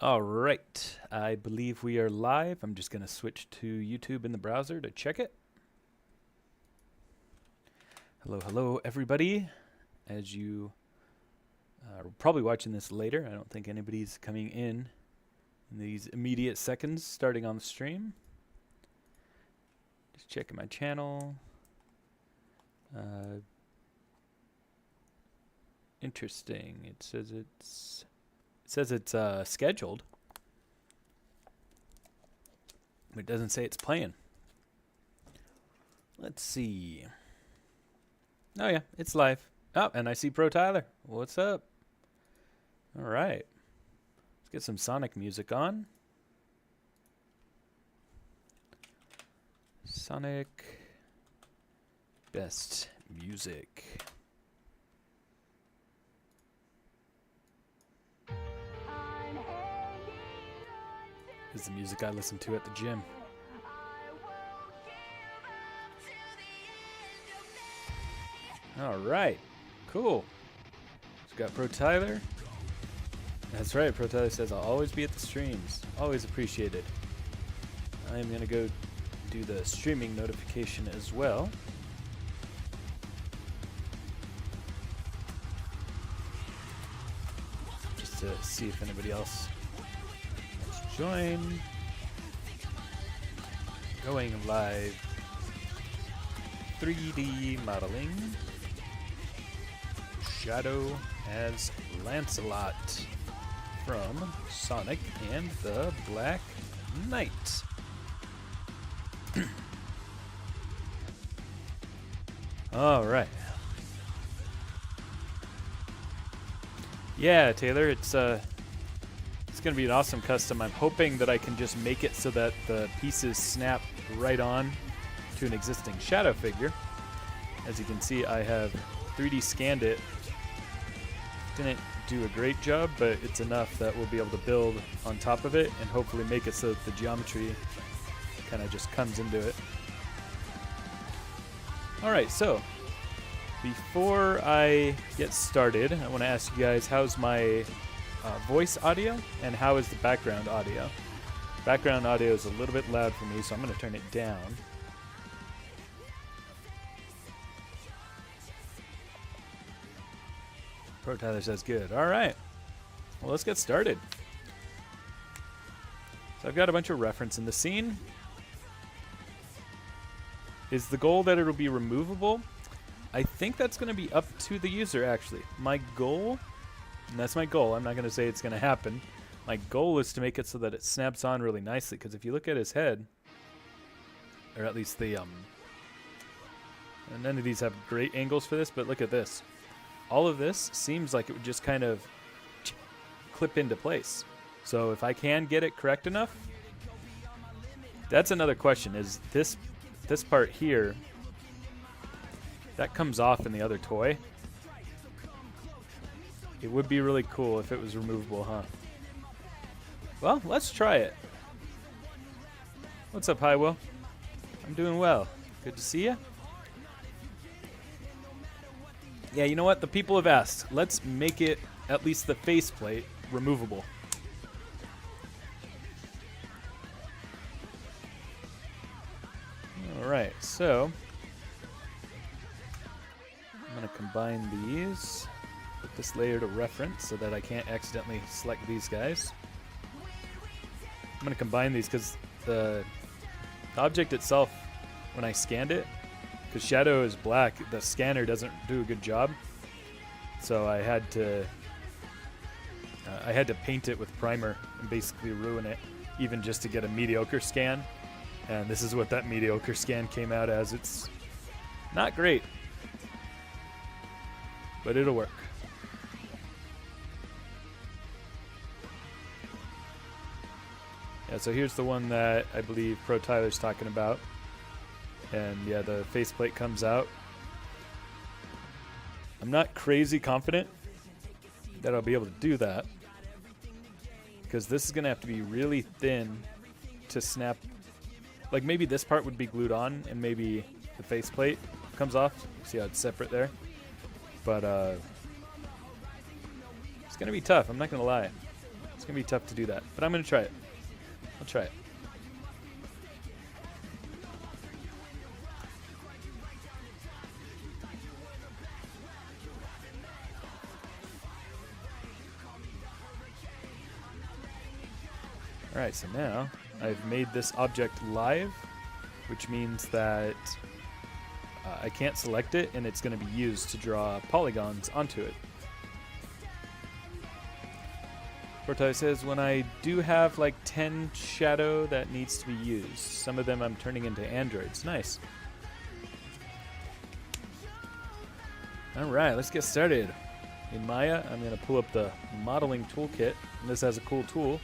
All right, I believe we are live. I'm just going to switch to YouTube in the browser to check it. Hello, hello, everybody. As you are probably watching this later, I don't think anybody's coming in these immediate seconds starting on the stream. Just checking my channel. Interesting. It says it's scheduled, but it doesn't say it's playing. Let's see. Oh yeah, it's live. Oh, and I see Pro Tyler. What's up? All right. Let's get some Sonic music on. Sonic best music. This is the music I listen to at the gym. All right, cool. We've got Pro Tyler. That's right, Pro Tyler says, I'll always be at the streams. Always appreciated. I am going to go do the streaming notification as well. Just to see if anybody else wants to join. Going live. 3D modeling. Shadow as Lancelot from Sonic and the Black Knight. All right. Yeah, Taylor, it's gonna be an awesome custom. I'm hoping that I can just make it so that the pieces snap right on to an existing shadow figure. As you can see, I have 3D scanned it. Didn't do a great job, but it's enough that we'll be able to build on top of it and hopefully make it so that the geometry kind of just comes into it. All right, so before I get started, I want to ask you guys, how's my voice audio and how is the background audio? Background audio is a little bit loud for me, so I'm going to turn it down. Pro Tyler says good. All right. Well, let's get started. So I've got a bunch of reference in the scene. Is the goal that it'll be removable? I think that's going to be up to the user, actually. My goal, and that's my goal, I'm not going to say it's going to happen. My goal is to make it so that it snaps on really nicely, because if you look at his head, or at least the, and none of these have great angles for this, but look at this. All of this seems like it would just kind of clip into place. So if I can get it correct enough, that's another question, is this part here, that comes off in the other toy. It would be really cool if it was removable, huh? Well, let's try it. What's up, Hi Will? I'm doing well. Good to see you. Yeah, you know what? The people have asked. Let's make it, at least the faceplate, removable. Alright, so I'm going to combine these with this layer to reference so that I can't accidentally select these guys. I'm going to combine these because the object itself, when I scanned it, because Shadow is black, the scanner doesn't do a good job. So I had to paint it with primer and basically ruin it, even just to get a mediocre scan. And this is what that mediocre scan came out as. It's not great, but it'll work. Yeah, so here's the one that I believe Pro Tyler's talking about. And yeah, the faceplate comes out. I'm not crazy confident that I'll be able to do that, because this is going to have to be really thin to snap. Like maybe this part would be glued on and maybe the faceplate comes off. See how it's separate there? But it's going to be tough, I'm not going to lie. It's going to be tough to do that, but I'm going to try it. I'll try it. Alright, so now I've made this object live, which means that I can't select it and it's going to be used to draw polygons onto it. Portai says, when I do have like 10 shadow that needs to be used, some of them I'm turning into androids. Nice. Alright, let's get started. In Maya, I'm going to pull up the modeling toolkit, and this has a cool tool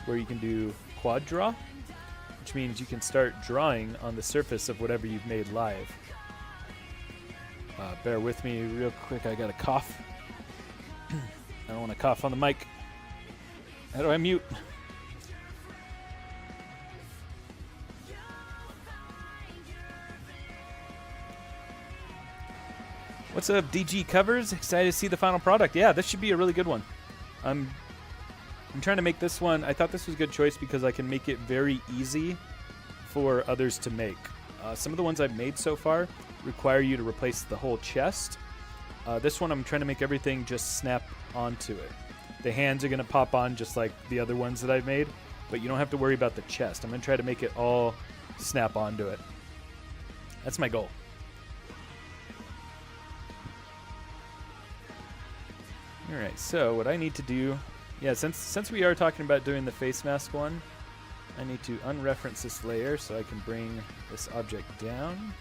where you can do quad draw, which means you can start drawing on the surface of whatever you've made live. Bear with me real quick, I got a cough. I don't want to cough on the mic. How do I mute? What's up, DG Covers? Excited to see the final product. Yeah, this should be a really good one. I'm trying to make this one. I thought this was a good choice because I can make it very easy for others to make. Some of the ones I've made so far require you to replace the whole chest. This one I'm trying to make everything just snap onto it. The hands are going to pop on just like the other ones that I've made, but you don't have to worry about the chest. I'm going to try to make it all snap onto it. That's my goal. Alright, so what I need to do... Yeah, since we are talking about doing the face mask one, I need to unreference this layer so I can bring this object down.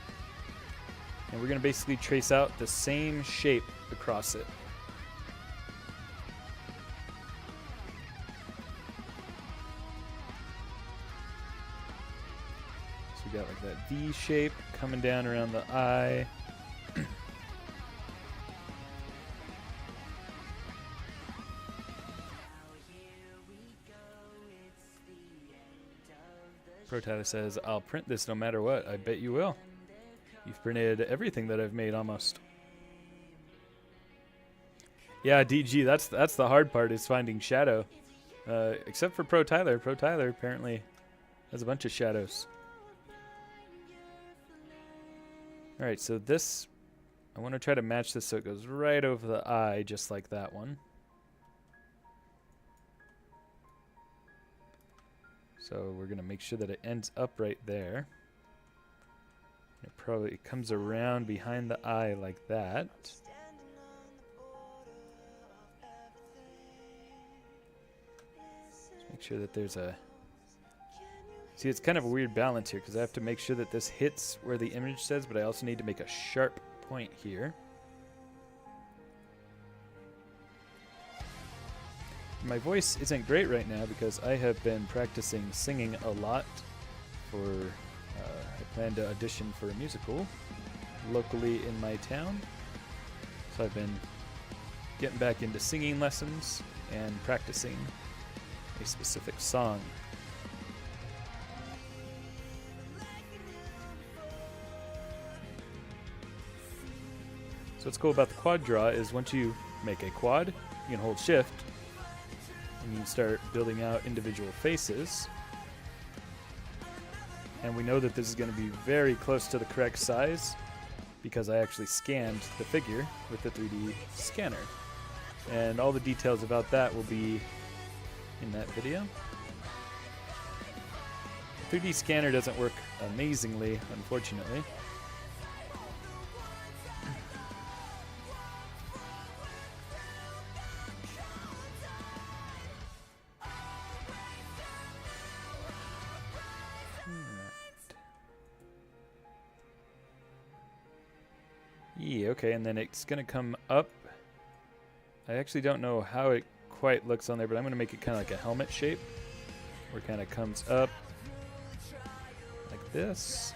And we're going to basically trace out the same shape across it. So we got like that V shape coming down around the eye. Protata says, I'll print this no matter what. I bet you will. You've printed everything that I've made almost. Yeah, DG, that's the hard part, is finding shadow. Except for Pro Tyler. Pro Tyler apparently has a bunch of shadows. Alright, so this, I want to try to match this so it goes right over the eye, just like that one. So we're going to make sure that it ends up right there. It comes around behind the eye like that. Just make sure that there's a... See, it's kind of a weird balance here because I have to make sure that this hits where the image says, but I also need to make a sharp point here. My voice isn't great right now because I have been practicing singing a lot for, I plan to audition for a musical locally in my town. So I've been getting back into singing lessons and practicing a specific song. So what's cool about the quad draw is once you make a quad, you can hold shift and you can start building out individual faces. And we know that this is going to be very close to the correct size because I actually scanned the figure with the 3D scanner. And all the details about that will be in that video. The 3D scanner doesn't work amazingly, unfortunately. Yeah, okay, and then it's going to come up. I actually don't know how it quite looks on there, but I'm going to make it kind of like a helmet shape, where it kind of comes up like this.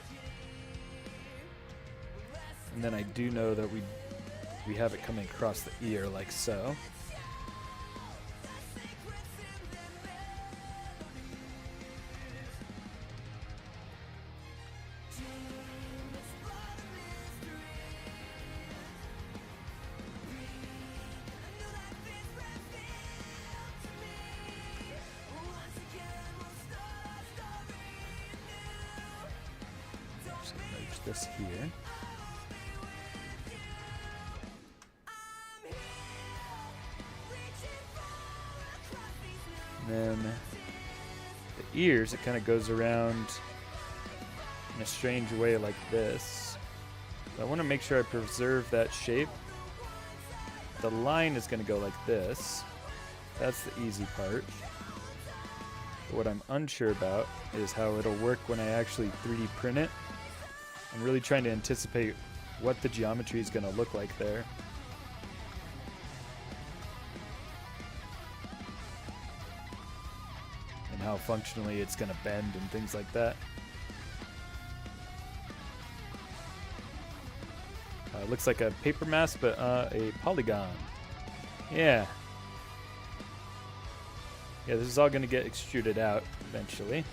And then I do know that we have it coming across the ear like so. this here. And then the ears, it kind of goes around in a strange way like this. But I want to make sure I preserve that shape. The line is going to go like this. That's the easy part. But what I'm unsure about is how it'll work when I actually 3D print it. I'm really trying to anticipate what the geometry is going to look like there. And how functionally it's going to bend and things like that. Looks like a paper mask, but a polygon. Yeah. Yeah, this is all going to get extruded out eventually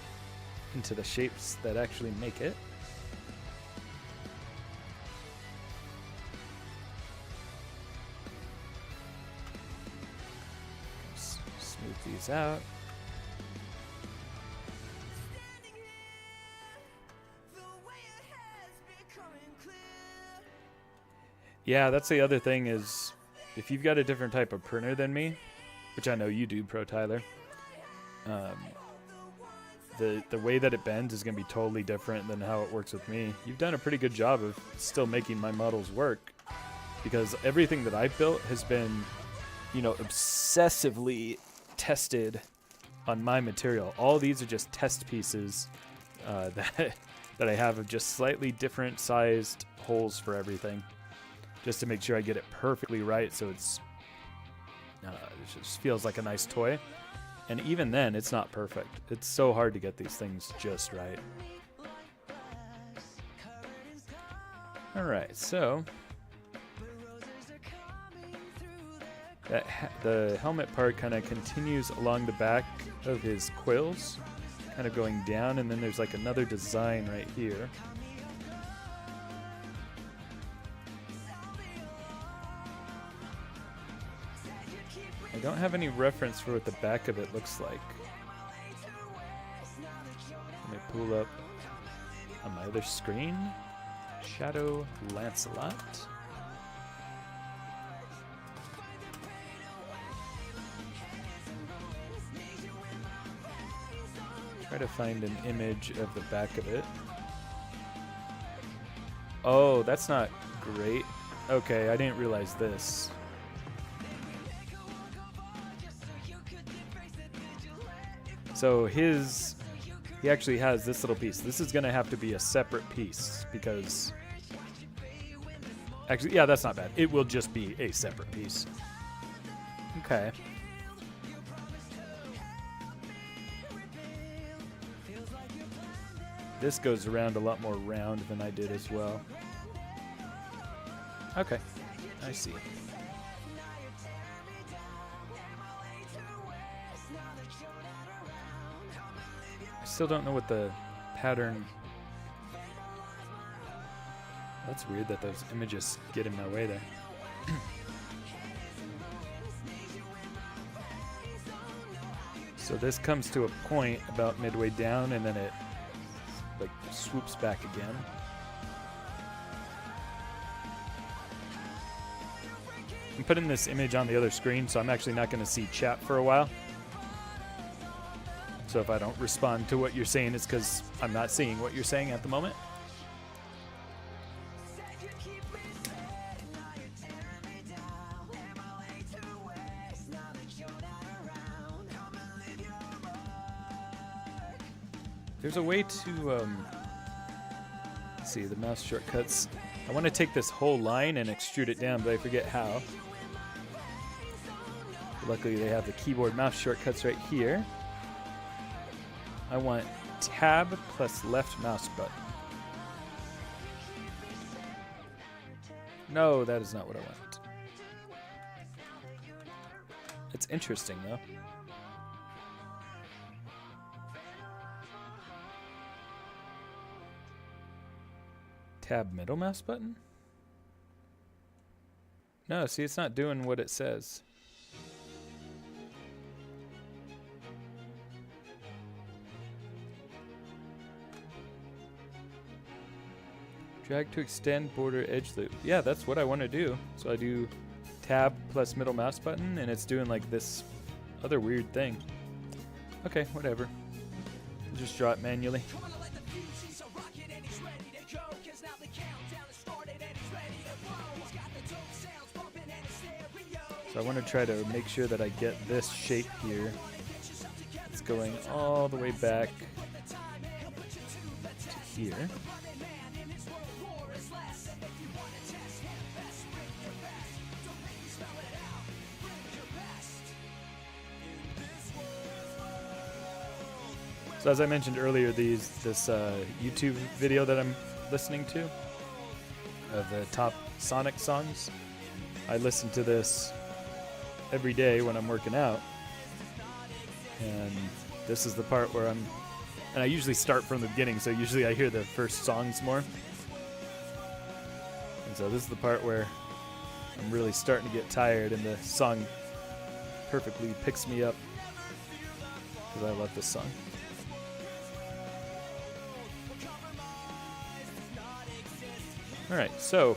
into the shapes that actually make it. Smooth these out. Yeah, that's the other thing is, if you've got a different type of printer than me, which I know you do, Pro Tyler, the way that it bends is going to be totally different than how it works with me. You've done a pretty good job of still making my models work, because everything that I've built has been, you know, obsessively tested on my material. All these are just test pieces that I have of just slightly different sized holes for everything, just to make sure I get it perfectly right, so it just feels like a nice toy. And even then, it's not perfect. It's so hard to get these things just right. Alright, so the helmet part kind of continues along the back of his quills, kind of going down, and then there's like another design right here. I don't have any reference for what the back of it looks like. Let me pull up on my other screen. Shadow Lancelot. Try to find an image of the back of it. Oh, that's not great. Okay, I didn't realize this. So he actually has this little piece. This is going to have to be a separate piece because... Actually, yeah, that's not bad. It will just be a separate piece. Okay. This goes around a lot more round than I did as well. Okay, I see. I still don't know what the pattern... That's weird that those images get in my way there. So this comes to a point about midway down, and then it like swoops back again. I'm putting this image on the other screen, so I'm actually not going to see chat for a while. So if I don't respond to what you're saying, it's because I'm not seeing what you're saying at the moment. There's a way to, let's see, the mouse shortcuts. I want to take this whole line and extrude it down, but I forget how. Luckily, they have the keyboard mouse shortcuts right here. I want tab plus left mouse button. No, that is not what I want. It's interesting, though. Tab middle mouse button? No, see, it's not doing what it says. Drag to extend border edge loop. Yeah, that's what I want to do. So I do tab plus middle mouse button, and it's doing like this other weird thing. Okay, whatever. I'll just draw it manually. So I want to try to make sure that I get this shape here. It's going all the way back to here. So as I mentioned earlier, this YouTube video that I'm listening to of the top Sonic songs, I listen to this every day when I'm working out, and this is the part where and I usually start from the beginning, so usually I hear the first songs more, and so this is the part where I'm really starting to get tired, and the song perfectly picks me up because I love this song. Alright, so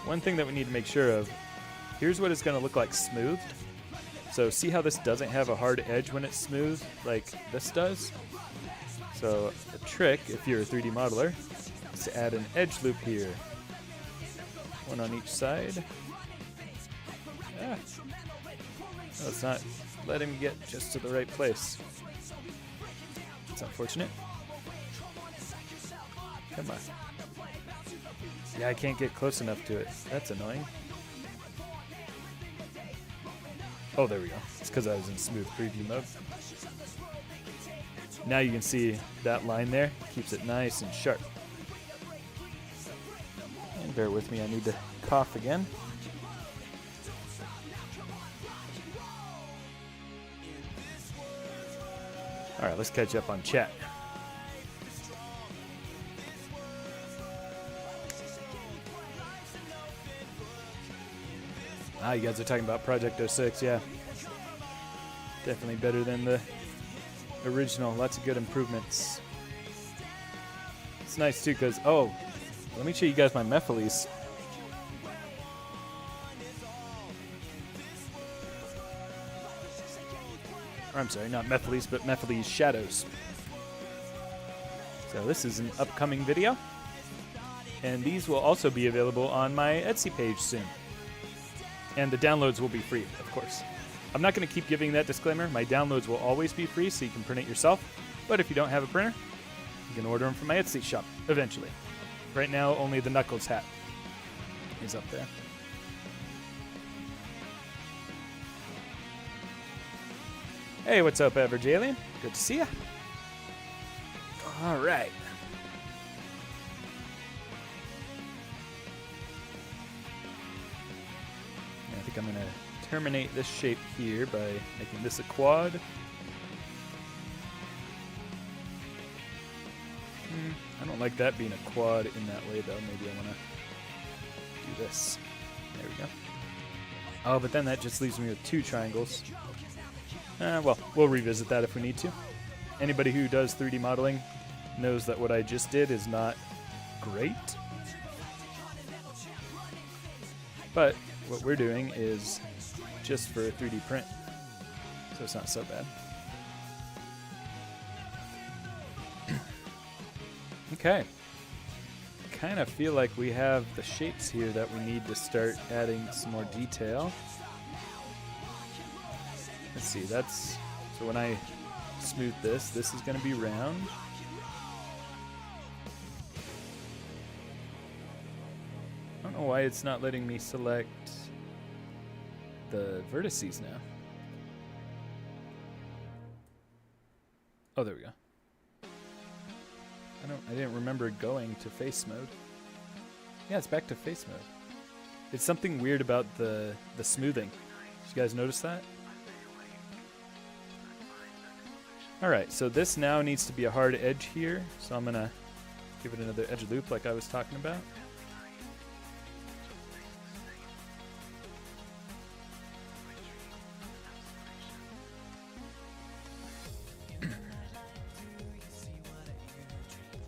one thing that we need to make sure of, here's what it's going to look like smoothed. So see how this doesn't have a hard edge when it's smooth like this does? So a trick, if you're a 3D modeler, is to add an edge loop here. One on each side. Ah. Oh, it's not letting me get just to the right place. It's unfortunate. Come on. Yeah, I can't get close enough to it. That's annoying. Oh, there we go. It's because I was in smooth preview mode. Now you can see that line there. Keeps it nice and sharp. And bear with me, I need to cough again. Alright, let's catch up on chat. Ah, you guys are talking about Project 06, yeah. Definitely better than the original. Lots of good improvements. It's nice too, because, oh, let me show you guys my Mephiles. Or I'm sorry, not Mephiles, but Mephiles Shadows. So this is an upcoming video. And these will also be available on my Etsy page soon. And the downloads will be free, of course. I'm not going to keep giving that disclaimer. My downloads will always be free, so you can print it yourself. But if you don't have a printer, you can order them from my Etsy shop, eventually. Right now, only the Knuckles hat is up there. Hey, what's up, Average Alien? Good to see ya. All right. I think I'm going to terminate this shape here by making this a quad. I don't like that being a quad in that way, though. Maybe I want to do this. There we go. Oh, but then that just leaves me with two triangles. Well, we'll revisit that if we need to. Anybody who does 3D modeling knows that what I just did is not great. But what we're doing is just for a 3D print, so it's not so bad. Okay. Kind of feel like we have the shapes here that we need to start adding some more detail. Let's see, that's, so when I smooth this is going to be round. I don't know why it's not letting me select the vertices now. Oh, there we go. I didn't remember going to face mode. Yeah, it's back to face mode. It's something weird about the smoothing. Did you guys notice that? Alright, so this now needs to be a hard edge here, so I'm gonna give it another edge loop like I was talking about.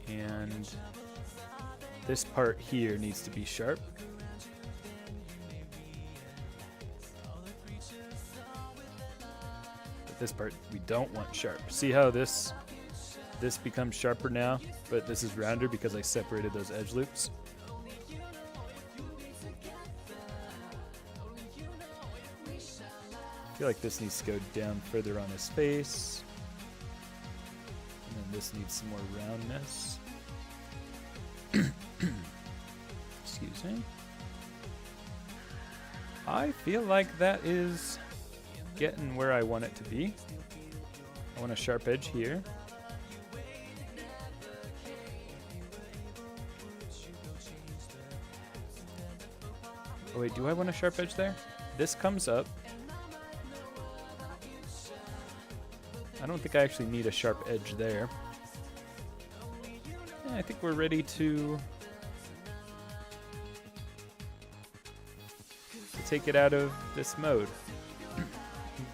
And this part here needs to be sharp. But this part we don't want sharp. See how this becomes sharper now, but this is rounder because I separated those edge loops. I feel like this needs to go down further on his face. And then this needs some more roundness. Excuse me. I feel like that is getting where I want it to be. I want a sharp edge here. Oh wait, do I want a sharp edge there? This comes up. I don't think I actually need a sharp edge there. Yeah, I think we're ready to take it out of this mode. I'm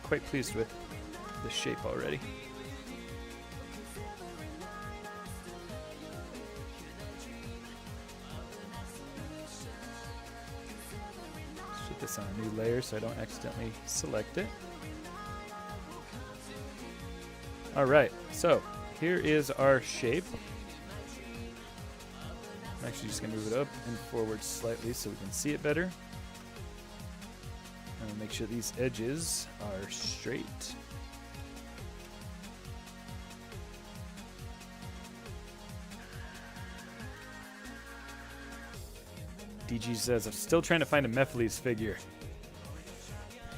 quite pleased with the shape already. Let's put this on a new layer so I don't accidentally select it. Alright, so here is our shape. I'm actually just going to move it up and forward slightly so we can see it better. And make sure these edges are straight. DG says, I'm still trying to find a Mephiles figure.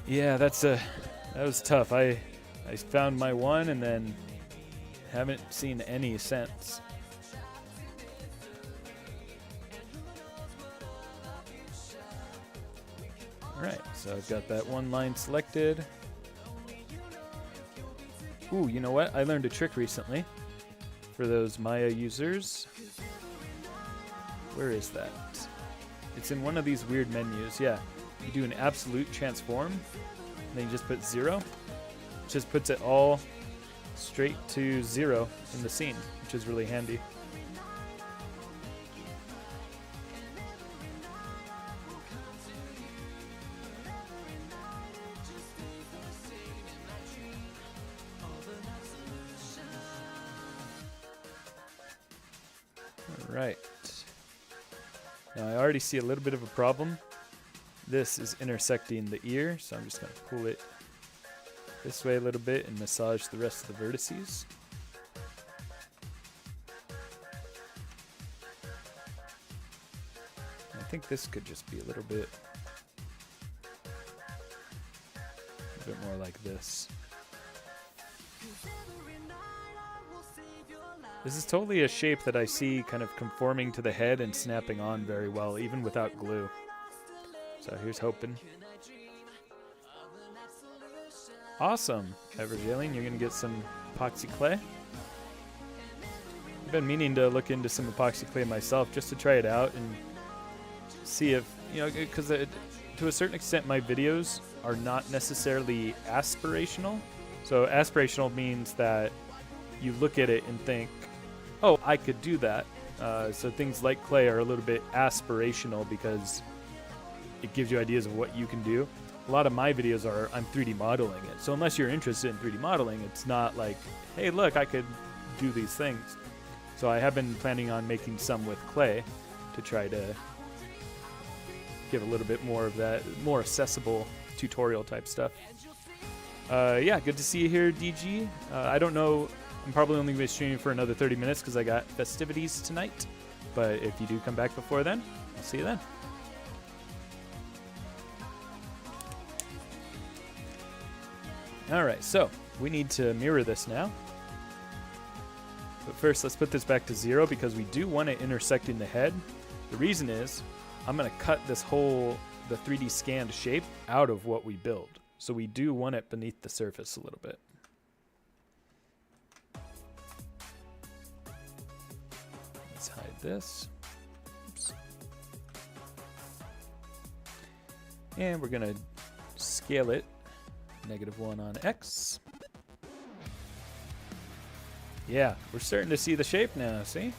Yeah, that was tough. I found my one and then haven't seen any since. Alright, so I've got that one line selected. Ooh, you know what? I learned a trick recently for those Maya users. Where is that? It's in one of these weird menus. Yeah, you do an absolute transform, and then you just put 0. It just puts it all straight to 0 in the scene, which is really handy. Right. Now I already see a little bit of a problem. This is intersecting the ear, so I'm just going to pull it this way a little bit and massage the rest of the vertices. I think this could just be a little bit more like this. This is totally a shape that I see kind of conforming to the head and snapping on very well, even without glue. So here's hoping. Awesome, Everjailing, you're going to get some epoxy clay. I've been meaning to look into some epoxy clay myself just to try it out and see if, because to a certain extent my videos are not necessarily aspirational. So aspirational means that you look at it and think, oh, I could do that. So things like clay are a little bit aspirational because it gives you ideas of what you can do. A lot of my videos are I'm 3D modeling it. So unless you're interested in 3D modeling, it's not like, hey, look, I could do these things. So I have been planning on making some with clay to try to give a little bit more of that, more accessible tutorial type stuff. Yeah, good to see you here, DG. I don't know, I'm probably only going to be streaming for another 30 minutes because I got festivities tonight. But if you do come back before then, I'll see you then. Alright, so we need to mirror this now. But first, let's put this back to 0 because we do want it intersecting the head. The reason is I'm going to cut this whole, the 3D scanned shape out of what we build. So we do want it beneath the surface a little bit. Let's hide this. Oops. And we're going to scale it -1 on X. Yeah, we're starting to see the shape now, see?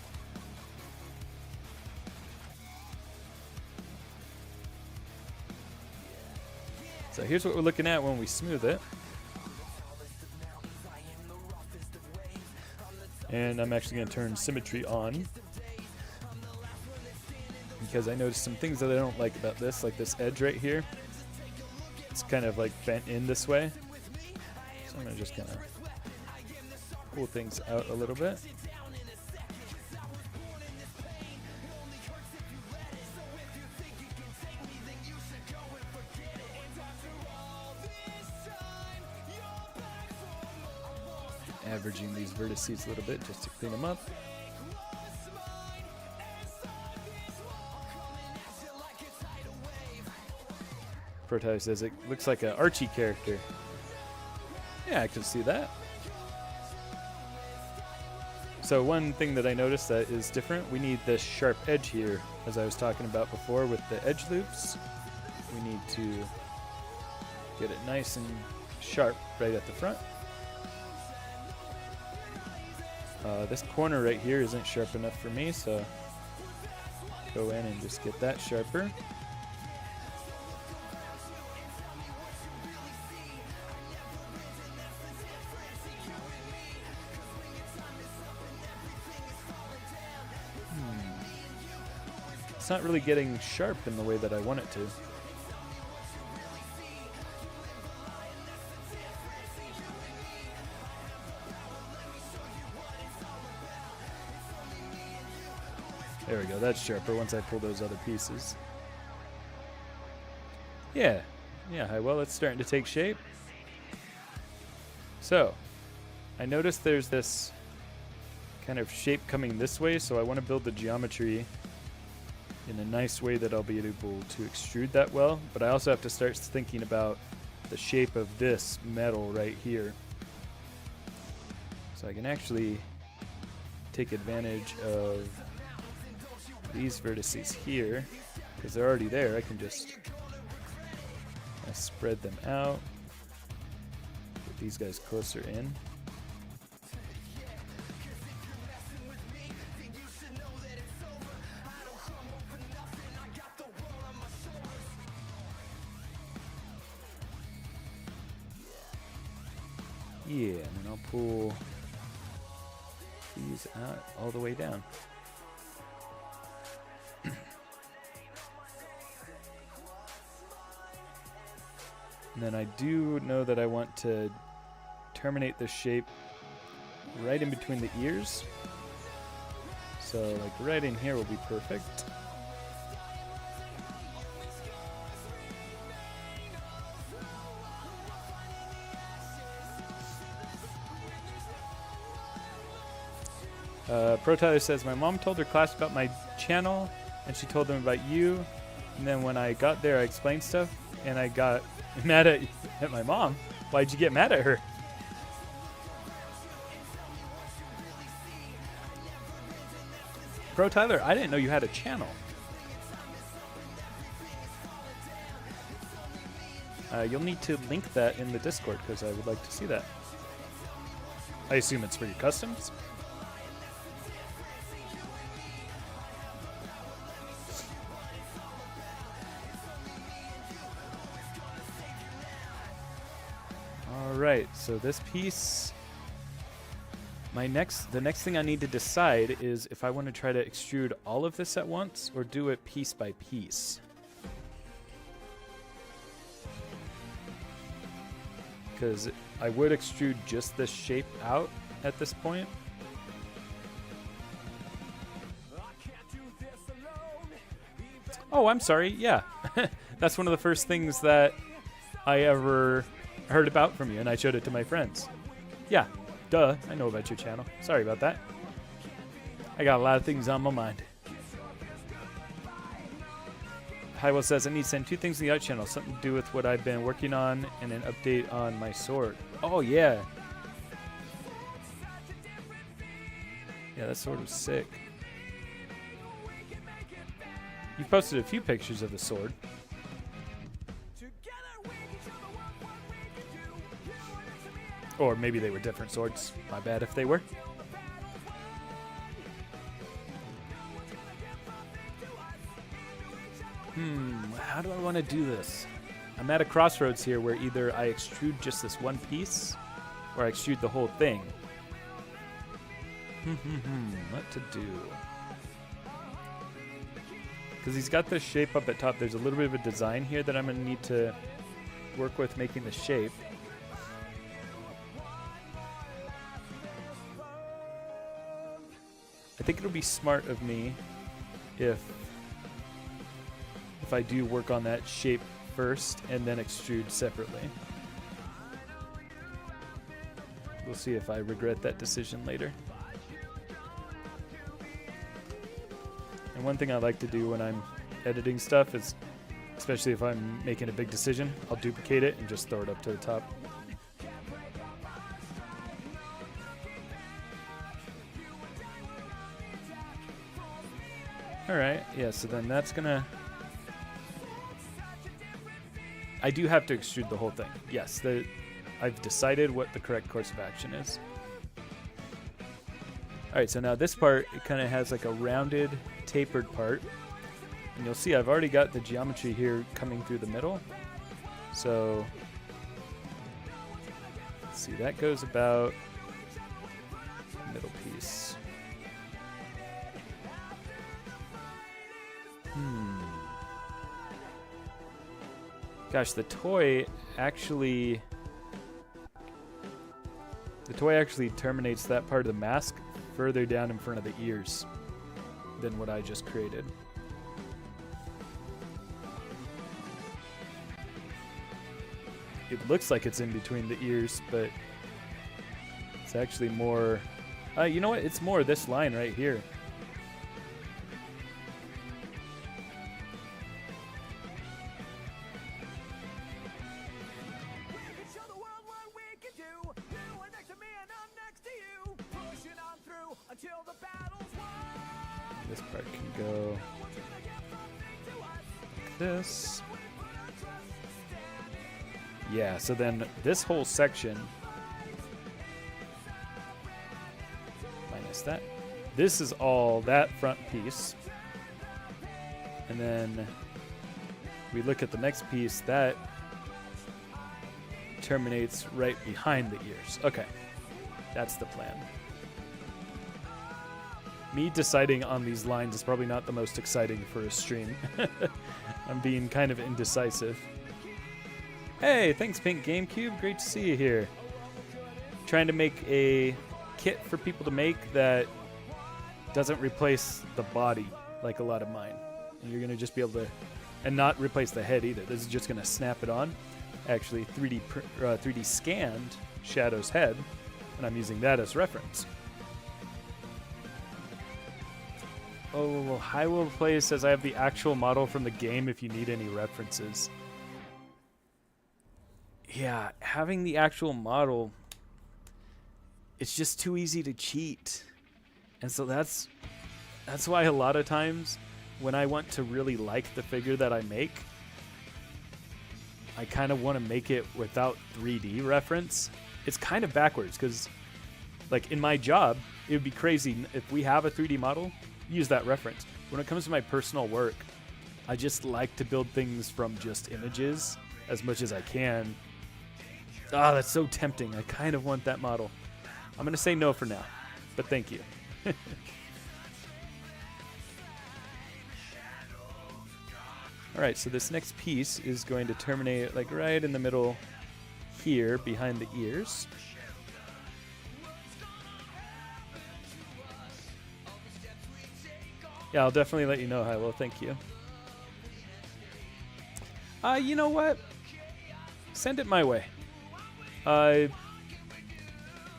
So here's what we're looking at when we smooth it. And I'm actually going to turn symmetry on, because I noticed some things that I don't like about this, like this edge right here. It's kind of like bent in this way. So I'm going to just kind of pull things out a little bit. Averaging these vertices a little bit just to clean them up. Protai says it looks like an Archie character. Yeah, I can see that. So one thing that I noticed that is different, we need this sharp edge here, as I was talking about before with the edge loops. We need to get it nice and sharp right at the front. This corner right here isn't sharp enough for me, so go in and just get that sharper. It's not really getting sharp in the way that I want it to. There we go, that's sharper once I pull those other pieces. Yeah, well, it's starting to take shape. So, I noticed there's this kind of shape coming this way, so I want to build the geometry in a nice way that I'll be able to extrude that well, but I also have to start thinking about the shape of this metal right here. So I can actually take advantage of these vertices here, because they're already there. I can just spread them out, get these guys closer in. Yeah, and then I'll pull these out all the way down. And then I do know that I want to terminate the shape right in between the ears. So like right in here will be perfect. Pro Tyler says, my mom told her class about my channel, and she told them about you. And then when I got there, I explained stuff, and I got mad at my mom. Why'd you get mad at her? Pro Tyler, I didn't know you had a channel. You'll need to link that in the Discord, because I would like to see that. I assume it's for your customs? Alright, so this piece, the next thing I need to decide is if I want to try to extrude all of this at once or do it piece by piece. Because I would extrude just this shape out at this point. Oh, I'm sorry, yeah. That's one of the first things that I ever heard about from you, and I showed it to my friends. Yeah, duh, I know about your channel. Sorry about that. I got a lot of things on my mind. Highwell says, I need to send 2 things in the art channel, something to do with what I've been working on and an update on my sword. Oh, yeah. Yeah, that sword was sick. You posted a few pictures of the sword. Or maybe they were different swords. My bad if they were. How do I want to do this? I'm at a crossroads here where either I extrude just this one piece or I extrude the whole thing. What to do? Because he's got this shape up at top. There's a little bit of a design here that I'm going to need to work with making the shape. I think it'll be smart of me if I do work on that shape first and then extrude separately. We'll see if I regret that decision later. And one thing I like to do when I'm editing stuff is, especially if I'm making a big decision, I'll duplicate it and just throw it up to the top. Alright, yeah, so then that's gonna... I do have to extrude the whole thing. Yes, I've decided what the correct course of action is. Alright, so now this part, it kind of has like a rounded, tapered part. And you'll see I've already got the geometry here coming through the middle. So, let's see, that goes about middle piece. Gosh, the toy actually terminates that part of the mask further down in front of the ears than what I just created. It looks like it's in between the ears, but it's actually more... you know what? It's more this line right here. This part can go like this. Yeah, so then this whole section, minus that, this is all that front piece. And then we look at the next piece, that terminates right behind the ears. Okay, that's the plan. Me deciding on these lines is probably not the most exciting for a stream. I'm being kind of indecisive. Hey, thanks Pink GameCube, great to see you here. Trying to make a kit for people to make that doesn't replace the body like a lot of mine. And you're gonna just be able to, and not replace the head either. This is just gonna snap it on. Actually 3D scanned Shadow's head, and I'm using that as reference. Oh, Hyrule Play says I have the actual model from the game if you need any references. Yeah, having the actual model, it's just too easy to cheat. And so that's why a lot of times when I want to really like the figure that I make, I kind of want to make it without 3D reference. It's kind of backwards because, like, in my job, it would be crazy if we have a 3D model, use that reference. When it comes to my personal work, I just like to build things from just images as much as I can. Ah, that's so tempting. I kind of want that model. I'm going to say no for now, but thank you. All right, so this next piece is going to terminate like right in the middle here behind the ears. Yeah, I'll definitely let you know, Hilo. Thank you. You know what? Send it my way. And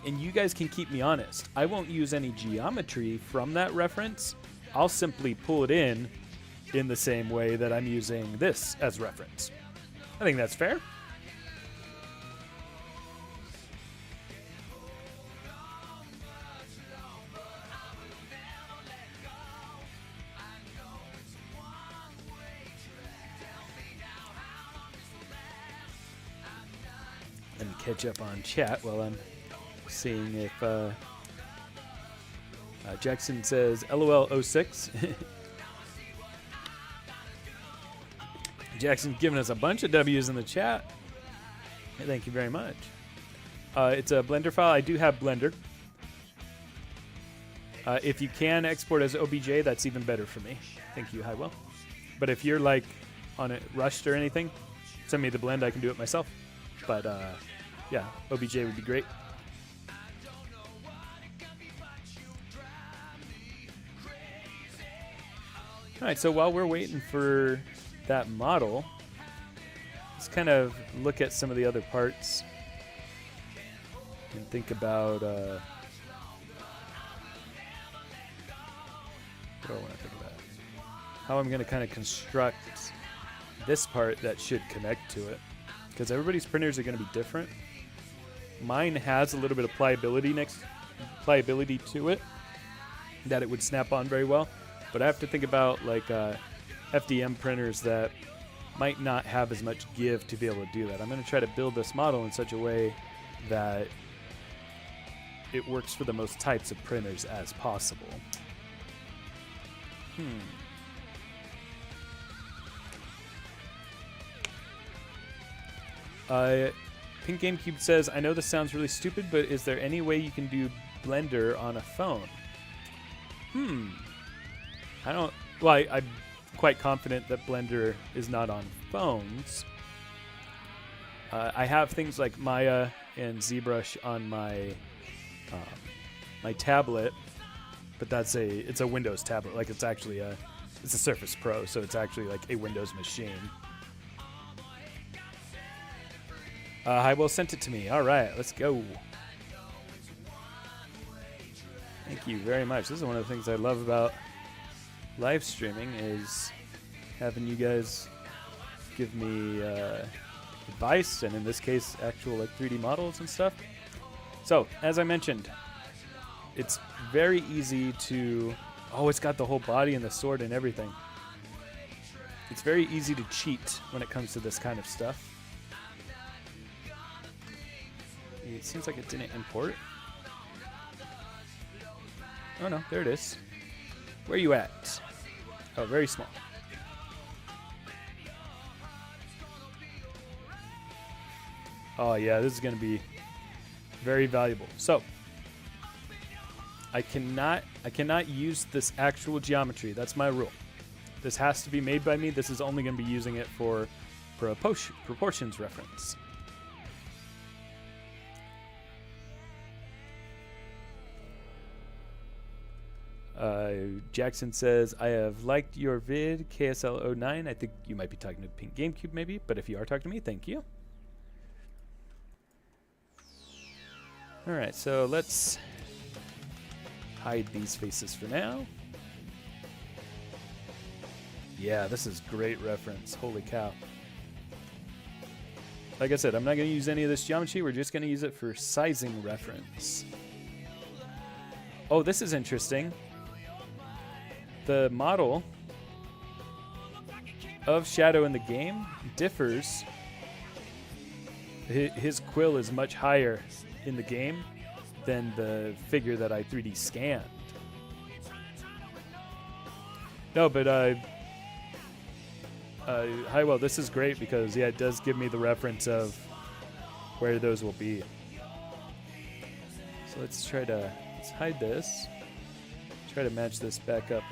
you guys can keep me honest. I won't use any geometry from that reference. I'll simply pull it in the same way that I'm using this as reference. I think that's fair. Let me catch up on chat while I'm seeing if Jackson says LOL 06. Jackson's giving us a bunch of W's in the chat. Hey, thank you very much. It's a Blender file. I do have Blender. If you can export as OBJ, that's even better for me. Thank you, Highwell. But if you're like on it rushed or anything, send me the blend. I can do it myself. But yeah, OBJ would be great. All right, so while we're waiting for that model, let's kind of look at some of the other parts and think about what do I want to think about? How I'm going to kind of construct this part that should connect to it, because everybody's printers are going to be different. Mine has a little bit of pliability to it that it would snap on very well. But I have to think about like FDM printers that might not have as much give to be able to do that. I'm going to try to build this model in such a way that it works for the most types of printers as possible. Pink GameCube says, I know this sounds really stupid, but is there any way you can do Blender on a phone? I don't... Well, I'm quite confident that Blender is not on phones. I have things like Maya and ZBrush on my my tablet, but it's a Windows tablet. Like it's actually it's a Surface Pro, so it's actually like a Windows machine. Highwell sent it to me. All right, let's go. Thank you very much. This is one of the things I love about live streaming is having you guys give me advice, and in this case, actual like 3D models and stuff. So, as I mentioned, it's very easy to... Oh, it's got the whole body and the sword and everything. It's very easy to cheat when it comes to this kind of stuff. It seems like it didn't import. Oh no, there it is. Where are you at? Oh, very small. Oh yeah, this is going to be very valuable. So, I cannot use this actual geometry. That's my rule. This has to be made by me. This is only going to be using it for proportions reference. Jackson says, I have liked your vid, KSL09. I think you might be talking to Pink GameCube maybe, but if you are talking to me, thank you. Alright, so let's hide these faces for now. Yeah, this is great reference. Holy cow. Like I said, I'm not going to use any of this geometry. We're just going to use it for sizing reference. Oh, this is interesting. The model of Shadow in the game differs. His quill is much higher in the game than the figure that I 3D scanned. No, but Highwell, this is great because yeah, it does give me the reference of where those will be. So let's hide this. Try to match this back up.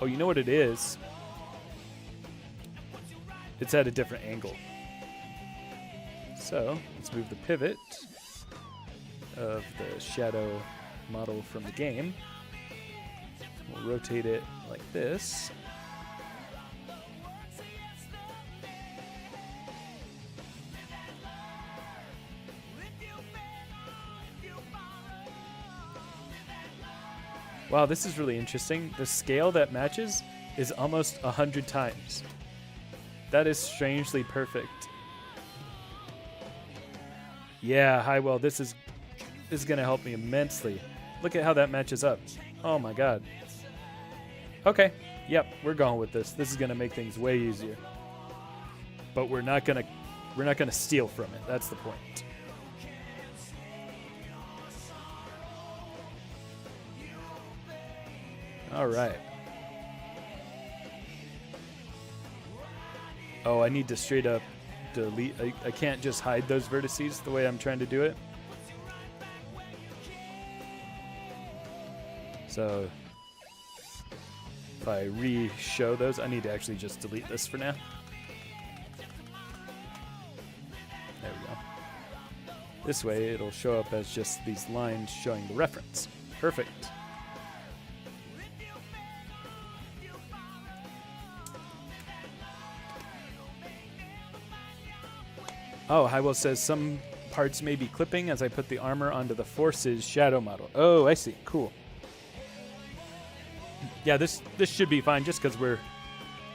Oh, you know what it is? It's at a different angle. So let's move the pivot of the Shadow model from the game. We'll rotate it like this. Wow, this is really interesting. The scale that matches is almost 100 times. That is strangely perfect. Yeah, Highwell, this is going to help me immensely. Look at how that matches up. Oh my god. Okay, yep, we're going with this. This is going to make things way easier. But we're not going to steal from it. That's the point. All right. Oh, I need to straight up delete. I can't just hide those vertices the way I'm trying to do it. So if I re-show those, I need to actually just delete this for now. There we go. This way it'll show up as just these lines showing the reference. Perfect. Oh, Highwell says some parts may be clipping as I put the armor onto the Forces shadow model. Oh, I see. Cool. Yeah, this should be fine just because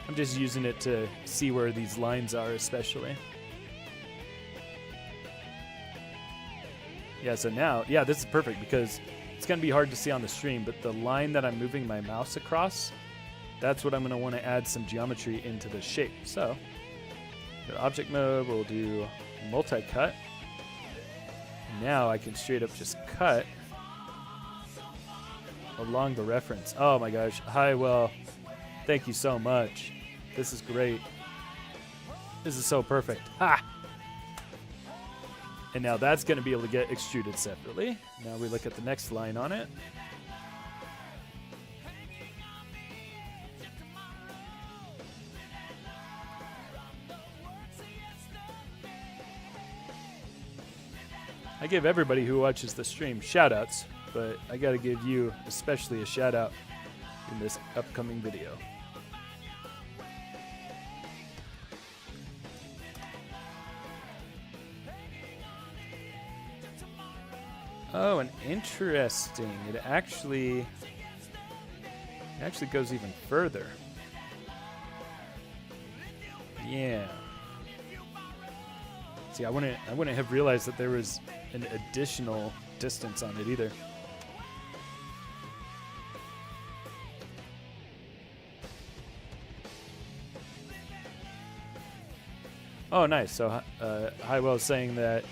I'm just using it to see where these lines are especially. Yeah, so now, yeah, this is perfect because it's going to be hard to see on the stream, but the line that I'm moving my mouse across, that's what I'm going to want to add some geometry into the shape. So, the object mode, we'll do multi-cut. Now I can straight up just cut along the reference. Oh my gosh. Hi, well, thank you so much. This is great. This is so perfect. Ha! And now that's going to be able to get extruded separately. Now we look at the next line on it. I give everybody who watches the stream shout-outs, but I got to give you especially a shout-out in this upcoming video. Oh, and interesting. It actually goes even further. Yeah. See, I wouldn't have realized that there was an additional distance on it either. Oh, nice. So Highwell is saying that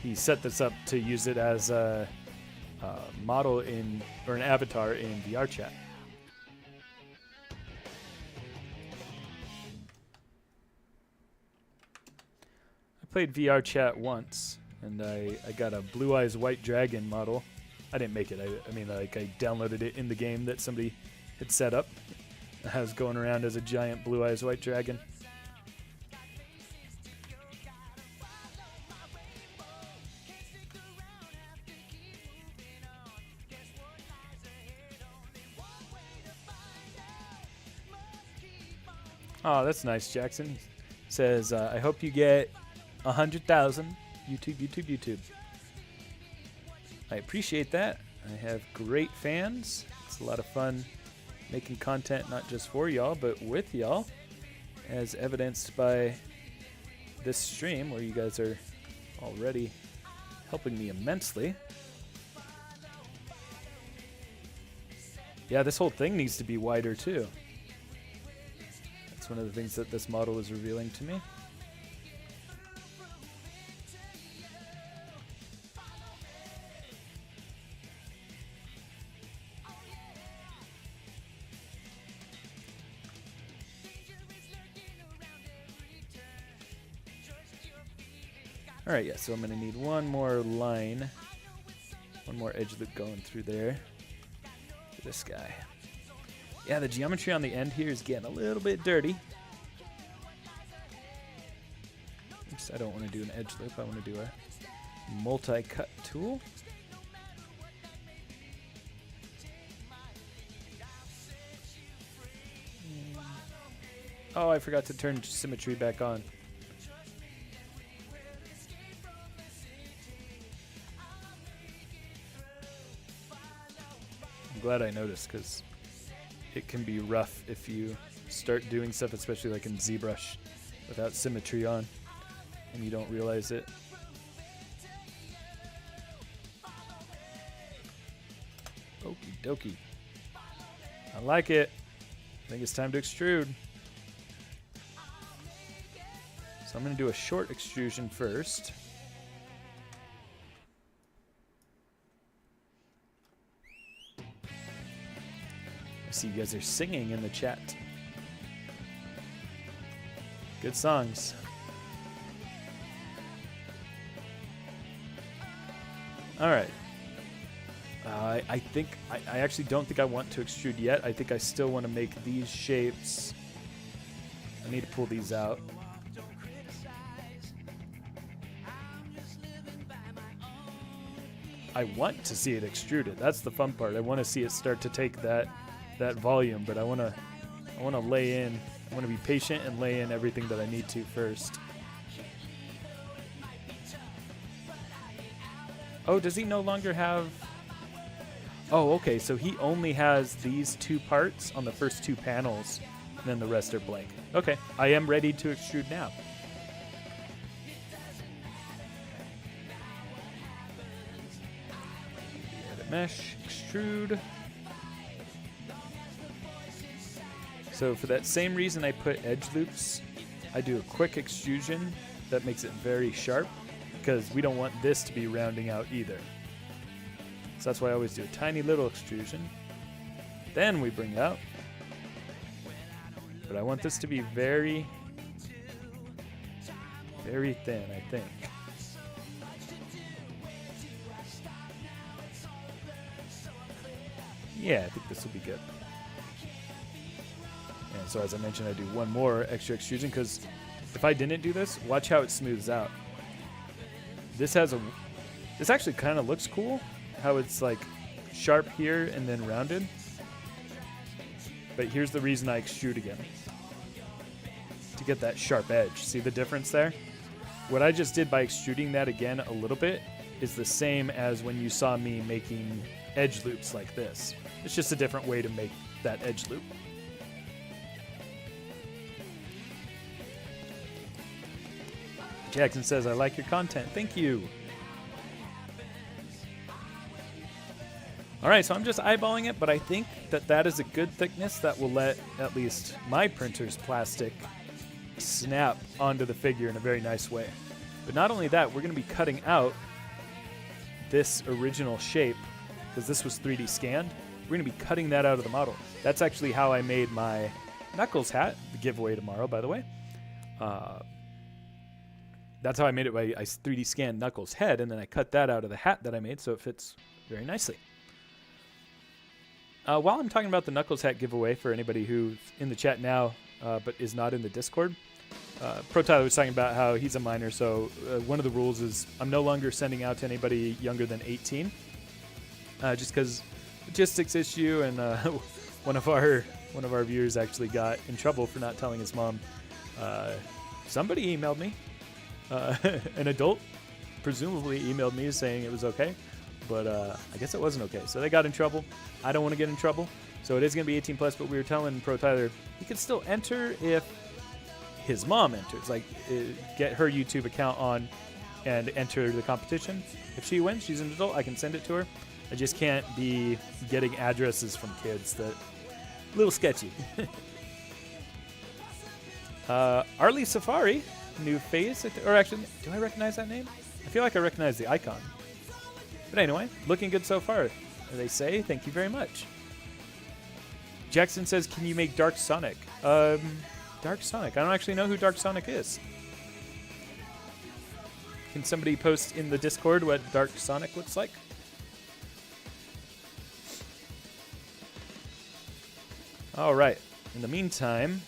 he set this up to use it as a model or an avatar in VR chat. I played VR chat once, and I got a Blue Eyes White Dragon model. I didn't make it. I mean, like, I downloaded it in the game that somebody had set up. I was going around as a giant Blue Eyes White Dragon. Oh, that's nice, Jackson. He says, I hope you get 100,000. YouTube. I appreciate that. I have great fans. It's a lot of fun making content not just for y'all, but with y'all, as evidenced by this stream where you guys are already helping me immensely. Yeah, this whole thing needs to be wider too. That's one of the things that this model is revealing to me. All right, yeah, so I'm going to need one more line, one more edge loop going through there for this guy. Yeah, the geometry on the end here is getting a little bit dirty. Oops, I don't want to do an edge loop. I want to do a multi-cut tool. Oh, I forgot to turn symmetry back on. I'm glad I noticed, because it can be rough if you start doing stuff, especially like in ZBrush, without symmetry on, and you don't realize it. Okie dokie. I like it. I think it's time to extrude. So I'm going to do a short extrusion first. I see you guys are singing in the chat. Good songs. All right. I think I actually don't think I want to extrude yet. I think I still want to make these shapes. I need to pull these out. I want to see it extruded. That's the fun part. I want to see it start to take that volume, but I want to lay in. I want to be patient and lay in everything that I need to first. Oh, does he no longer have... Oh, okay, so he only has these two parts on the first two panels, and then the rest are blank. Okay, I am ready to extrude now. Edit mesh, extrude. So for that same reason I put edge loops, I do a quick extrusion that makes it very sharp, because we don't want this to be rounding out either. So that's why I always do a tiny little extrusion. Then we bring it out. But I want this to be very, very thin, I think. Yeah, I think this will be good. And so as I mentioned, I do one more extra extrusion, because if I didn't do this, watch how it smooths out. This actually kind of looks cool, how it's like sharp here and then rounded. But here's the reason I extrude again. To get that sharp edge. See the difference there? What I just did by extruding that again a little bit is the same as when you saw me making edge loops like this. It's just a different way to make that edge loop. Jackson says, I like your content. Thank you. All right, so I'm just eyeballing it, but I think that is a good thickness that will let at least my printer's plastic snap onto the figure in a very nice way. But not only that, we're going to be cutting out this original shape, because this was 3D scanned. We're going to be cutting that out of the model. That's actually how I made my Knuckles hat, the giveaway tomorrow, by the way. That's how I made it. I 3D scanned Knuckles' head, and then I cut that out of the hat that I made, so it fits very nicely. While I'm talking about the Knuckles hat giveaway, for anybody who's in the chat now but is not in the Discord, Pro Tyler was talking about how he's a minor, so one of the rules is I'm no longer sending out to anybody younger than 18, just because logistics issue, and one of our viewers actually got in trouble for not telling his mom. Somebody emailed me. An adult presumably emailed me saying it was okay, but I guess it wasn't okay. So they got in trouble. I don't want to get in trouble. So it is going to be 18 plus, but we were telling Pro Tyler he could still enter if his mom enters. Like, get her YouTube account on and enter the competition. If she wins, she's an adult, I can send it to her. I just can't be getting addresses from kids. That a little sketchy. Arlie Safari. New face, or actually, do I recognize that name? I feel like I recognize the icon. But anyway, looking good so far, they say. Thank you very much. Jackson says, can you make Dark Sonic? Dark Sonic. I don't actually know who Dark Sonic is. Can somebody post in the Discord what Dark Sonic looks like? All right. In the meantime,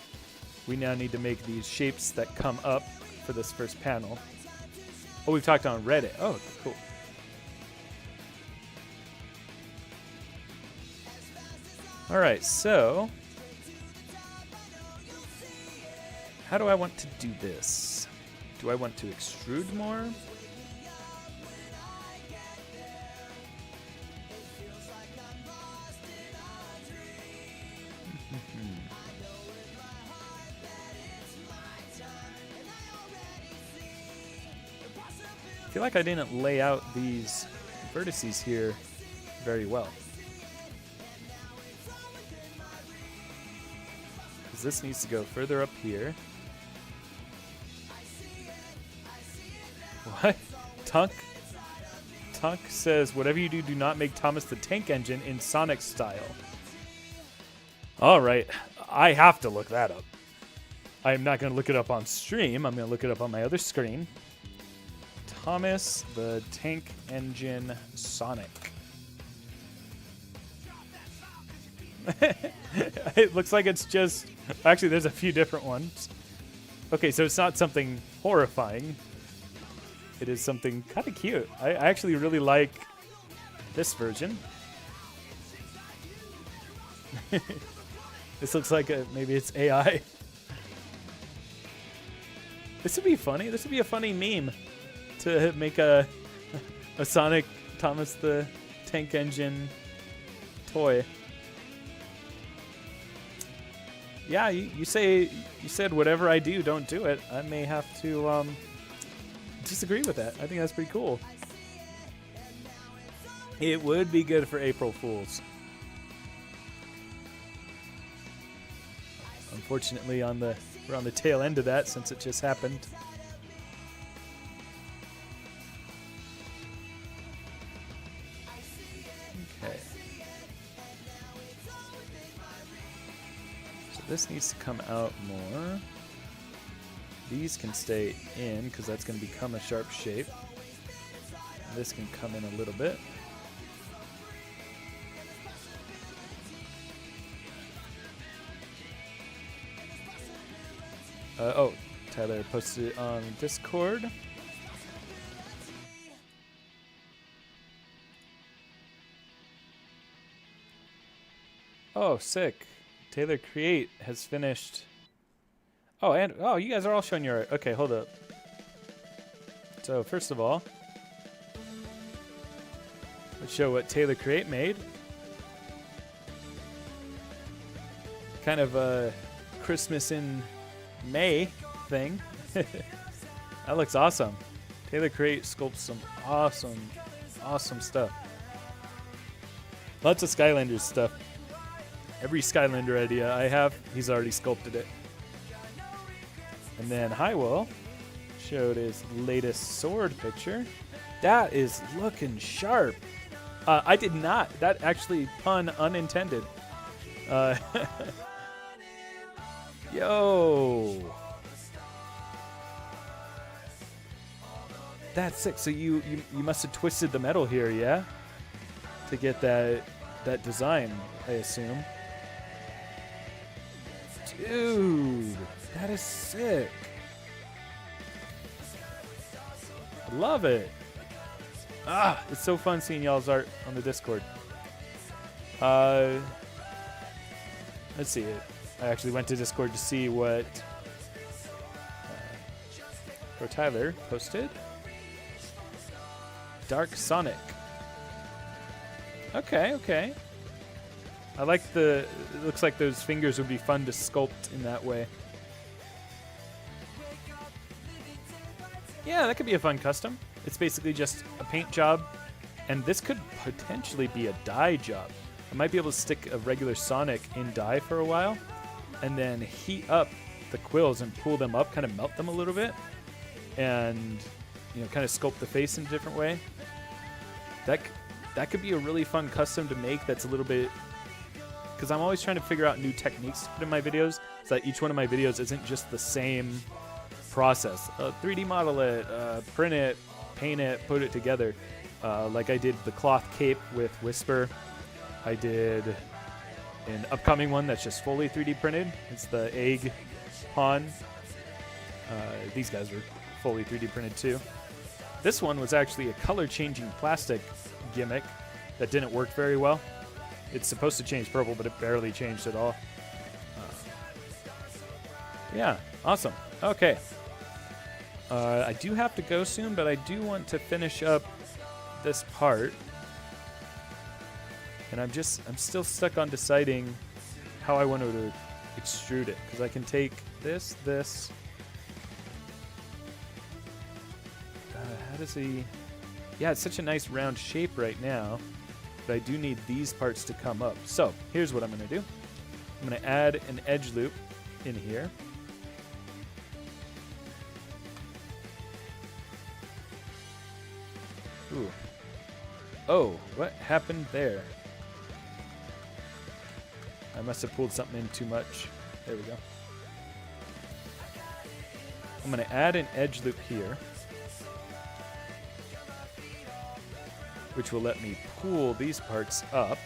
we now need to make these shapes that come up for this first panel. Oh, we've talked on Reddit. Oh, okay, cool. All right, so how do I want to do this? Do I want to extrude more? I feel like I didn't lay out these vertices here very well. Because this needs to go further up here. What? Tunk says, whatever you do, do not make Thomas the Tank Engine in Sonic style. All right. I have to look that up. I'm not going to look it up on stream. I'm going to look it up on my other screen. Thomas the Tank Engine Sonic. It looks like it's just... Actually, there's a few different ones. Okay, so it's not something horrifying. It is something kind of cute. I actually really like this version. This looks like maybe it's AI. This would be funny. This would be a funny meme to make a Sonic Thomas the Tank Engine toy. Yeah, you said whatever I do, don't do it. I may have to disagree with that. I think that's pretty cool. It would be good for April Fools. Unfortunately, we're on the tail end of that since it just happened. Okay. So this needs to come out more. These can stay in because that's going to become a sharp shape. This can come in a little bit. Oh, Tyler posted it on Discord. Oh, sick. Taylor Create has finished. Oh, and you guys are all showing your art. Okay, hold up. So first of all, let's show what Taylor Create made. Kind of a Christmas in May thing. That looks awesome. Taylor Create sculpts some awesome stuff. Lots of Skylanders stuff. Every Skylander idea I have, he's already sculpted it. And then Highwell showed his latest sword picture. That is looking sharp. I did not. That actually pun unintended. Yo. That's sick. So you must have twisted the metal here, yeah? To get that design, I assume. Dude, that is sick. I love it. It's so fun seeing y'all's art on the Discord. Let's see it. I actually went to Discord to see what Tyler posted. Dark Sonic. Okay. I like it looks like those fingers would be fun to sculpt in that way. Yeah, that could be a fun custom. It's basically just a paint job, and this could potentially be a dye job. I might be able to stick a regular Sonic in dye for a while, and then heat up the quills and pull them up, kind of melt them a little bit, and kind of sculpt the face in a different way. That could be a really fun custom to make. That's a little bit, because I'm always trying to figure out new techniques to put in my videos, so that each one of my videos isn't just the same process. 3D model it, print it, paint it, put it together. Like I did the cloth cape with Whisper. I did an upcoming one that's just fully 3D printed. It's the egg pawn. These guys were fully 3D printed too. This one was actually a color-changing plastic gimmick that didn't work very well. It's supposed to change purple, but it barely changed at all. Yeah, awesome. Okay. I do have to go soon, but I do want to finish up this part. And I'm still stuck on deciding how I want to extrude it. Because I can take this. How does he... Yeah, it's such a nice round shape right now. But I do need these parts to come up. So, here's what I'm going to do. I'm going to add an edge loop in here. Ooh. Oh, what happened there? I must have pulled something in too much. There we go. I'm going to add an edge loop here, which will let me pull these parts up.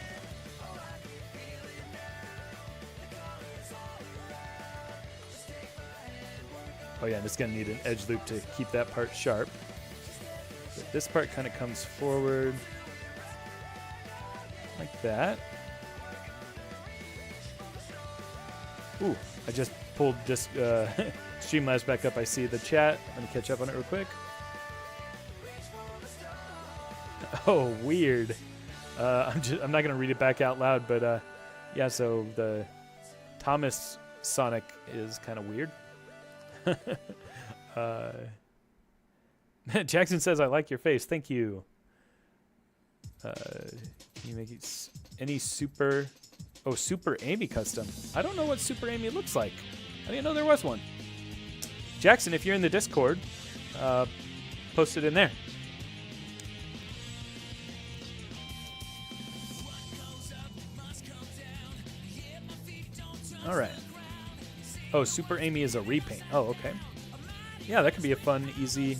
Oh yeah, I'm just going to need an edge loop to keep that part sharp. But this part kind of comes forward like that. Ooh, I just pulled just Streamlabs back up. I see the chat. Let me catch up on it real quick. Oh, weird. I'm not gonna read it back out loud, but yeah. So the Thomas Sonic is kind of weird. Jackson says, "I like your face. Thank you." Can you make it any super? Oh, Super Amy custom. I don't know what Super Amy looks like. I didn't know there was one. Jackson, if you're in the Discord, post it in there. All right. Oh, Super Amy is a repaint. Oh, okay. Yeah, that could be a fun, easy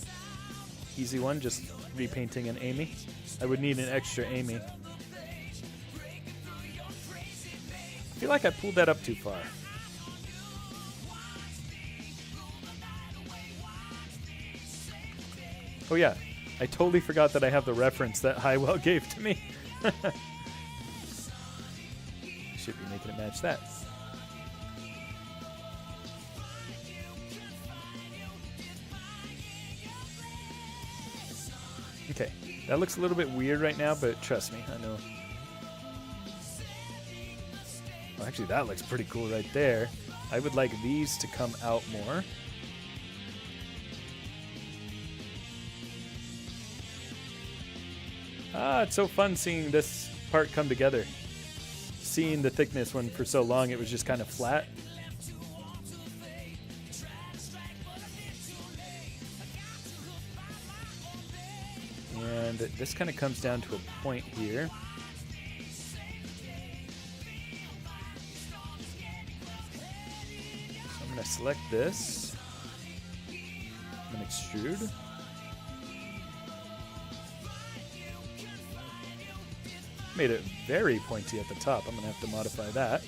one. Just repainting an Amy. I would need an extra Amy. I feel like I pulled that up too far. Oh yeah, I totally forgot that I have the reference that Highwell gave to me. Should be making it match that. Okay, that looks a little bit weird right now, but trust me, I know. Well, actually, that looks pretty cool right there. I would like these to come out more. Ah, it's so fun seeing this part come together. Seeing the thickness when for so long it was just kind of flat. And this kind of comes down to a point here. So I'm going to select this. I'm going to extrude. Made it very pointy at the top. I'm going to have to modify that.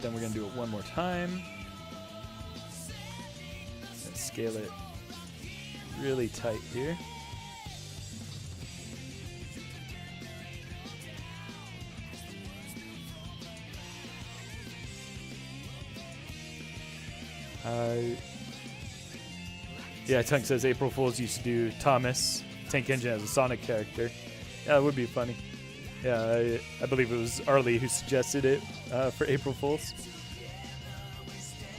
Then we're going to do it one more time. Let's scale it really tight here. Yeah, Tunk says April Fools used to do Thomas Tank Engine as a Sonic character. Yeah, it would be funny. Yeah, I believe it was Arlie who suggested it for April Fools.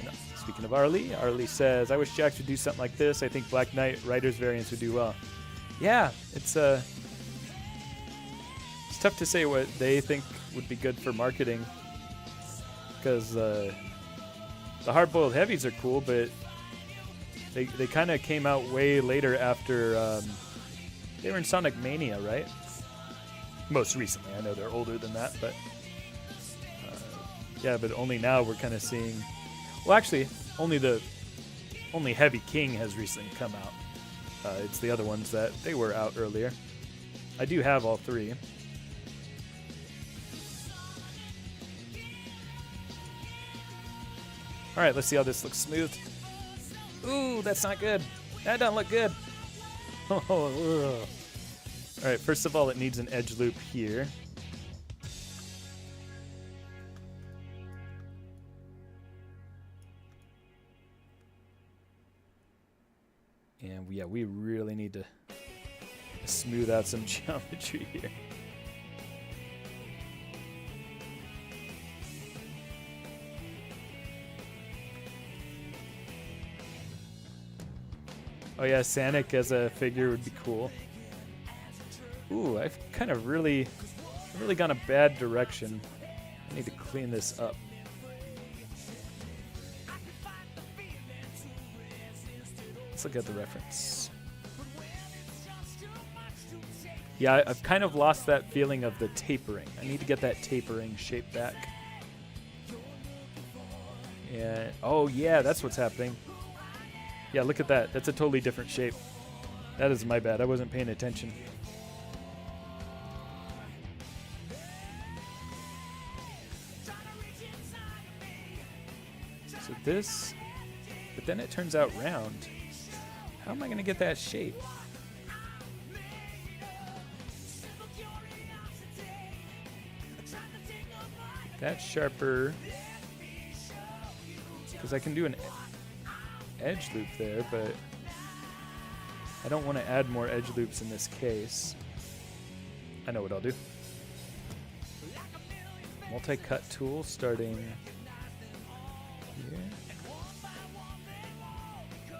No, speaking of Arlie, Arlie says, I wish Jax would do something like this. I think Black Knight Rider's variants would do well. Yeah, it's tough to say what they think would be good for marketing. Because the hard-boiled heavies are cool, but they kind of came out way later after they were in Sonic Mania, right? Most recently. I know they're older than that, but yeah, but only now we're kind of seeing. Well, actually, only Heavy King has recently come out. It's the other ones that they were out earlier. I do have all three. All right, let's see how this looks smooth. Ooh, that's not good. That doesn't look good. Oh, all right, first of all, it needs an edge loop here. And yeah, we really need to smooth out some geometry here. Oh yeah, Sonic as a figure would be cool. Ooh, I've kind of really gone a bad direction. I need to clean this up. Let's look at the reference. Yeah, I've kind of lost that feeling of the tapering. I need to get that tapering shape back. And oh yeah, that's what's happening. Yeah, look at that. That's a totally different shape. That is my bad. I wasn't paying attention. So this, but then it turns out round. How am I going to get that shape? That's sharper. Because I can do an edge loop there, but I don't want to add more edge loops in this case. I know what I'll do. Multi-cut tool starting here.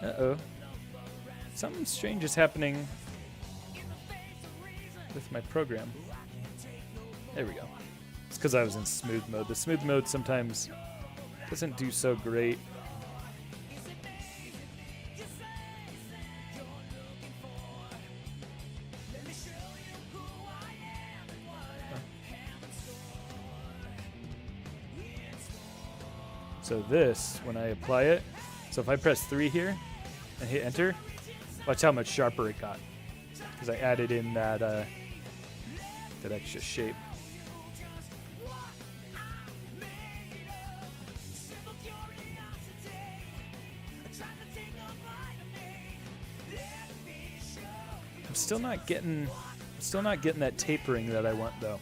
Uh-oh. Something strange is happening with my program. There we go. It's because I was in smooth mode. The smooth mode sometimes doesn't do so great. So this, when I apply it, so if I press 3 here and hit enter, watch how much sharper it got. Because I added in that extra shape. I'm still not getting that tapering that I want though.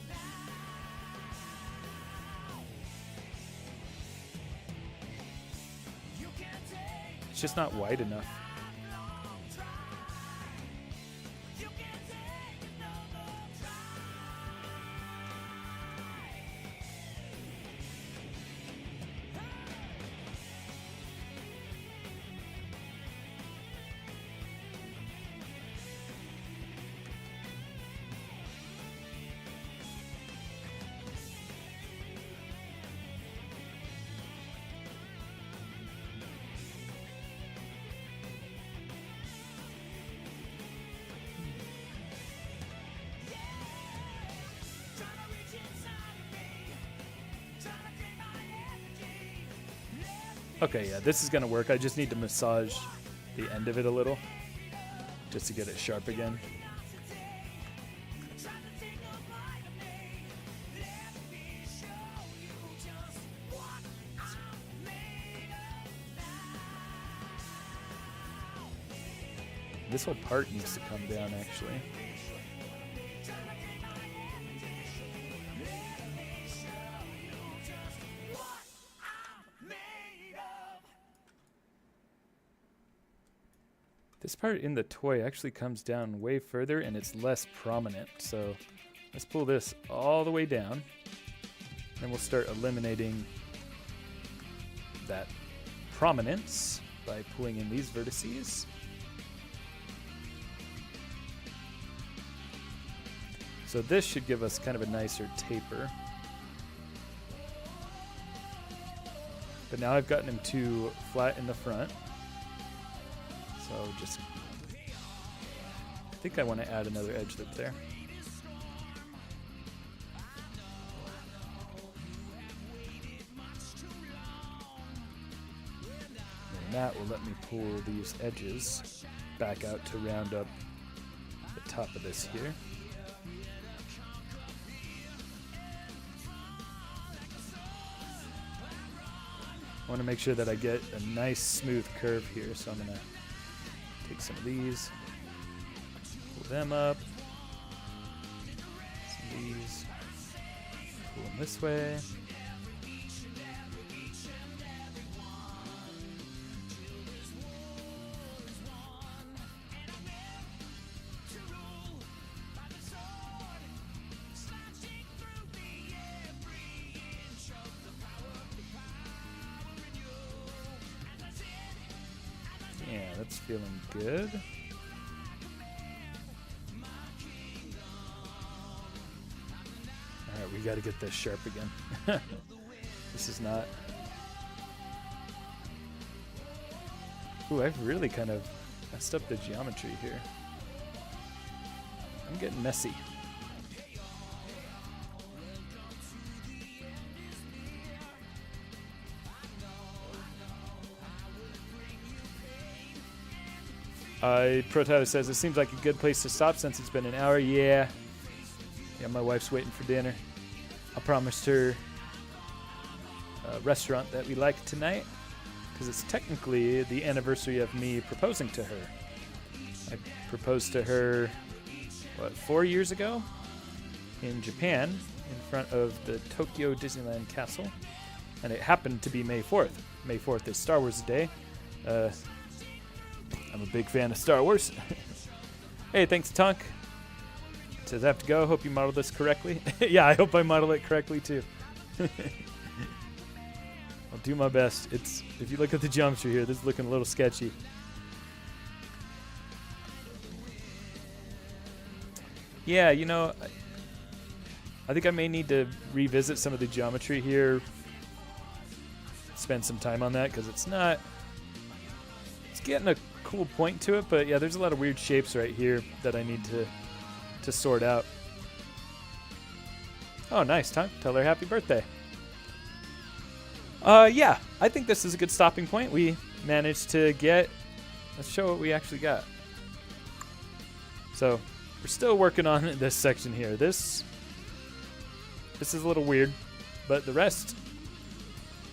It's just not wide enough. Okay, yeah, this is gonna work. I just need to massage the end of it a little just to get it sharp again. This whole part needs to come down, actually. This part in the toy actually comes down way further and it's less prominent. So let's pull this all the way down. And we'll start eliminating that prominence by pulling in these vertices. So this should give us kind of a nicer taper. But now I've gotten him too flat in the front. So just, I think I want to add another edge loop there. And that will let me pull these edges back out to round up the top of this here. I want to make sure that I get a nice smooth curve here, so I'm going to take some of these, pull them up, some of these, pull them this way. Yeah, that's feeling good. Alright, we gotta get this sharp again. This is not... Ooh, I've really kind of messed up the geometry here. I'm getting messy. Proto says, it seems like a good place to stop since it's been an hour. Yeah, my wife's waiting for dinner. I promised her a restaurant that we like tonight because it's technically the anniversary of me proposing to her. I proposed to her, 4 years ago in Japan in front of the Tokyo Disneyland Castle, and it happened to be May 4th. May 4th is Star Wars Day. I'm a big fan of Star Wars. Hey, thanks, Tunk. Says I have to go. Hope you modeled this correctly. Yeah, I hope I model it correctly too. I'll do my best. If you look at the geometry here, this is looking a little sketchy. Yeah, I think I may need to revisit some of the geometry here. Spend some time on that because it's getting a cool point to it, but yeah, there's a lot of weird shapes right here that I need to sort out. Oh, nice. Time. Tell her happy birthday. Yeah, I think this is a good stopping point. We managed to let's show what we actually got. So we're still working on this section here. This is a little weird, but the rest,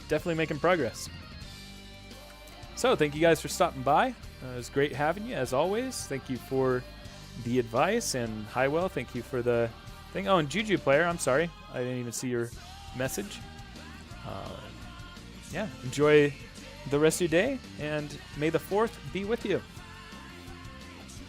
definitely making progress. So thank you guys for stopping by. It was great having you, as always. Thank you for the advice, and Highwell, thank you for the thing. Oh, and Juju Player, I'm sorry. I didn't even see your message. Yeah, enjoy the rest of your day, and may the 4th be with you.